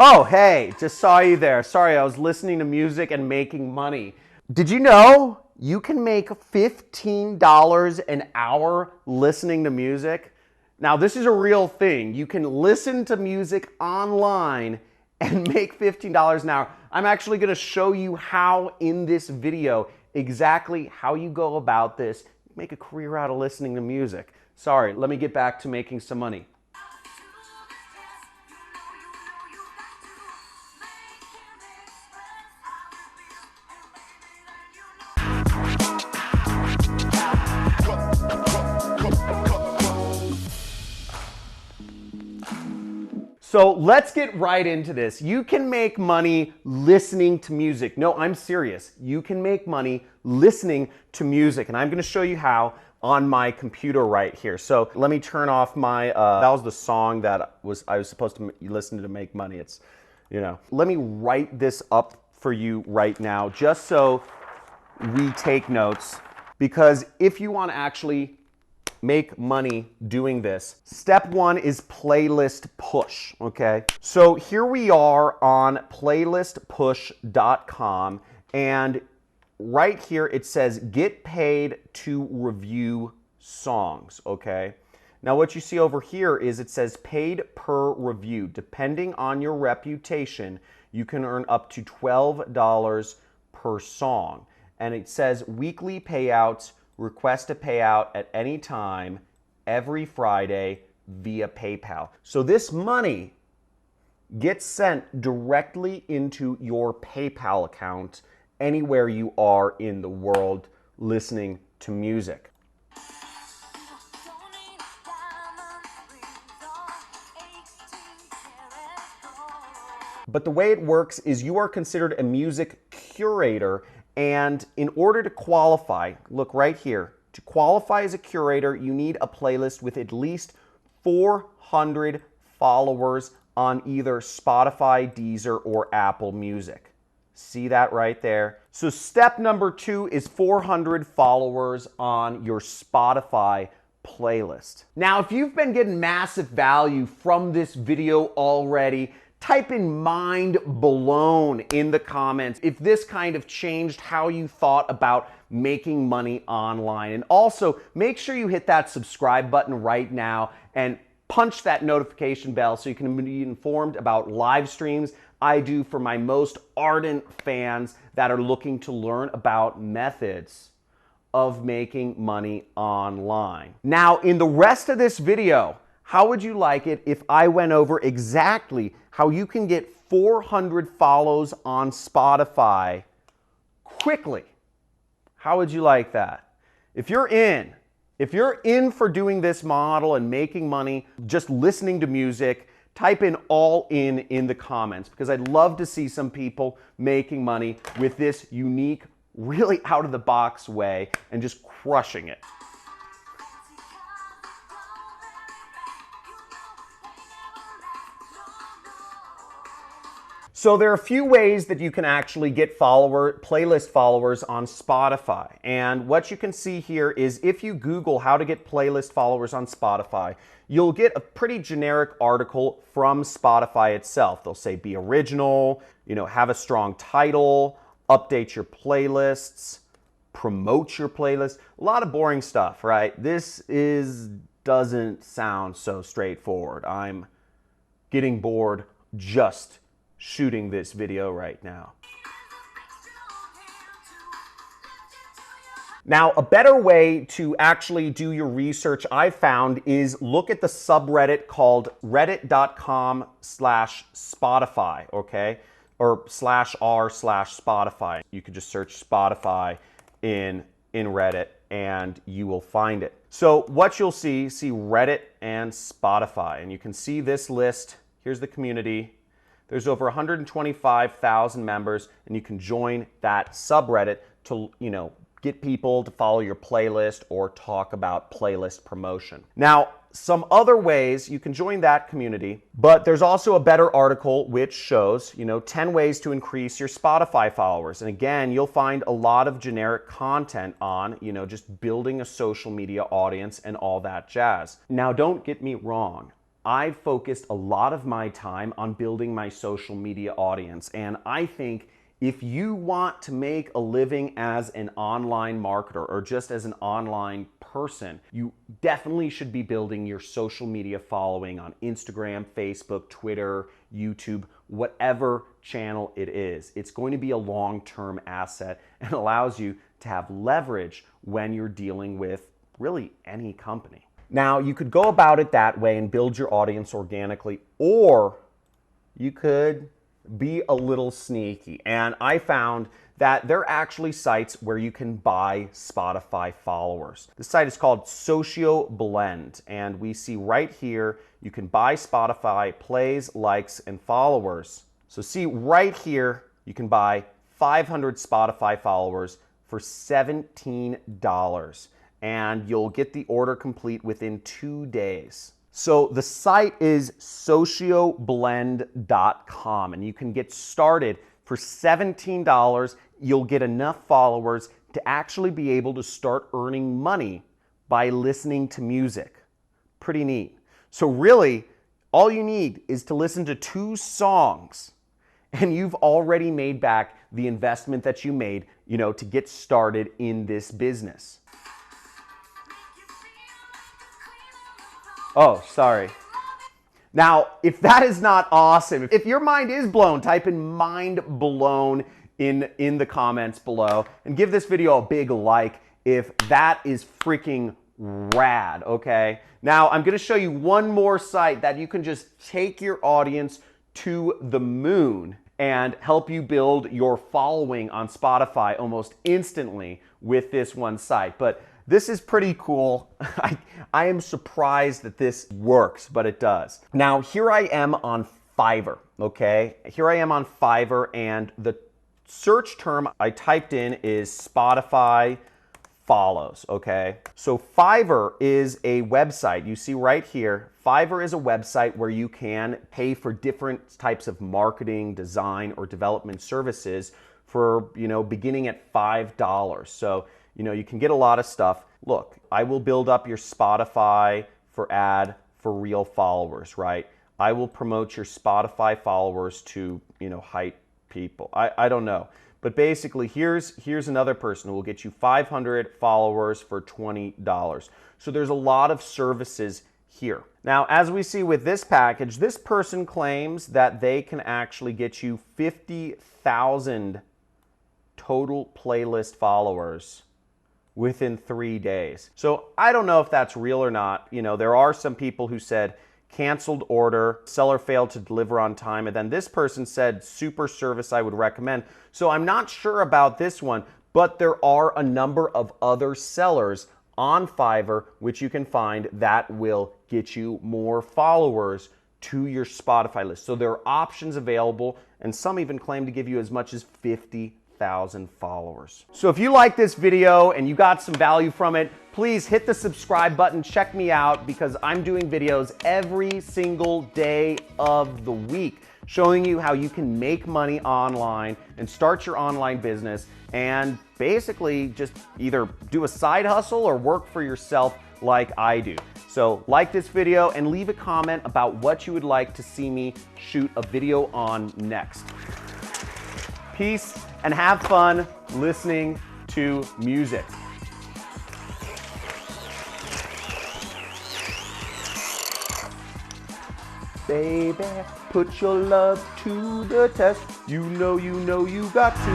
Oh, hey, just saw you there. Sorry, I was listening to music and making money. Did you know you can make $15 an hour listening to music? Now, this is a real thing. You can listen to music online and make $15 an hour. I'm actually going to show you how in this video, exactly how you go about this, make a career out of listening to music. Sorry, let me get back to making some money. So let's get right into this. You can make money listening to music. No, I'm serious. You can make money listening to music, and I'm going to show you how on my computer right here. So let me turn off my. That was the song that I was supposed to listen to make money. It's, you know. Let me write this up for you right now, just so we take notes. Because if you want to actually make money doing this, step one is playlist push, okay? So here we are on playlistpush.com, and right here it says get paid to review songs, okay? Now what you see over here is it says paid per review. Depending on your reputation, you can earn up to $12 per song. And it says weekly payouts, request a payout at any time, every Friday via PayPal. So this money gets sent directly into your PayPal account anywhere you are in the world listening to music. But the way it works is you are considered a music curator, and in order to qualify, look right here, to qualify as a curator, you need a playlist with at least 400 followers on either Spotify, Deezer, or Apple Music. See that right there? So step number 2 is 400 followers on your Spotify playlist. Now, if you've been getting massive value from this video already, type in mind blown in the comments if this kind of changed how you thought about making money online. And also, make sure you hit that subscribe button right now and punch that notification bell so you can be informed about live streams I do for my most ardent fans that are looking to learn about methods of making money online. Now, in the rest of this video, how would you like it if I went over exactly how you can get 400 follows on Spotify quickly? How would you like that? If you're in for doing this model and making money just listening to music, type in all in the comments, because I'd love to see some people making money with this unique, really out of the box way and just crushing it. So there are a few ways that you can actually get playlist followers on Spotify. And what you can see here is if you Google how to get playlist followers on Spotify, you'll get a pretty generic article from Spotify itself. They'll say be original, have a strong title, update your playlists, promote your playlist. A lot of boring stuff, right? Doesn't sound so straightforward. I'm getting bored just shooting this video right now. Now, a better way to actually do your research I've found is look at the subreddit called reddit.com/Spotify, okay? Or /r/Spotify. You could just search Spotify in Reddit and you will find it. So what you'll see Reddit and Spotify, and you can see this list. Here's the community. There's over 125,000 members, and you can join that subreddit to, get people to follow your playlist or talk about playlist promotion. Now, some other ways you can join that community, but there's also a better article which shows, 10 ways to increase your Spotify followers. And again, you'll find a lot of generic content on, just building a social media audience and all that jazz. Now, don't get me wrong. I've focused a lot of my time on building my social media audience. And I think if you want to make a living as an online marketer or just as an online person, you definitely should be building your social media following on Instagram, Facebook, Twitter, YouTube, whatever channel it is. It's going to be a long-term asset and allows you to have leverage when you're dealing with really any company. Now, you could go about it that way and build your audience organically, or you could be a little sneaky. And I found that there are actually sites where you can buy Spotify followers. The site is called SocioBlend, and we see right here, you can buy Spotify plays, likes, and followers. So see right here, you can buy 500 Spotify followers for $17, and you'll get the order complete within 2 days. So the site is socioblend.com, and you can get started for $17. You'll get enough followers to actually be able to start earning money by listening to music. Pretty neat. So really, all you need is to listen to 2 songs, and you've already made back the investment that you made, to get started in this business. Oh, sorry. Now, if that is not awesome, if your mind is blown, type in mind blown in the comments below and give this video a big like if that is freaking rad, okay? Now, I'm gonna show you one more site that you can just take your audience to the moon and help you build your following on Spotify almost instantly with this one site. But this is pretty cool. I am surprised that this works, but it does. Now, here I am on Fiverr, okay? Here I am on Fiverr, and the search term I typed in is Spotify follows, okay? So Fiverr is a website. You see right here, Fiverr is a website where you can pay for different types of marketing, design, or development services for, beginning at $5. So, you can get a lot of stuff. Look, I will build up your Spotify for ad for real followers, right? I will promote your Spotify followers to, hype people. I don't know. But basically, here's another person who will get you 500 followers for $20. So there's a lot of services here. Now, as we see with this package, this person claims that they can actually get you 50,000 total playlist followers within 3 days. So I don't know if that's real or not. There are some people who said canceled order, seller failed to deliver on time, and then this person said super service I would recommend. So I'm not sure about this one, but there are a number of other sellers on Fiverr which you can find that will get you more followers to your Spotify list. So there are options available, and some even claim to give you as much as 50,000 followers. So if you like this video and you got some value from it, please hit the subscribe button. Check me out because I'm doing videos every single day of the week showing you how you can make money online and start your online business and basically just either do a side hustle or work for yourself like I do. So like this video and leave a comment about what you would like to see me shoot a video on next. Peace and have fun listening to music. Baby, put your love to the test. You know you got to.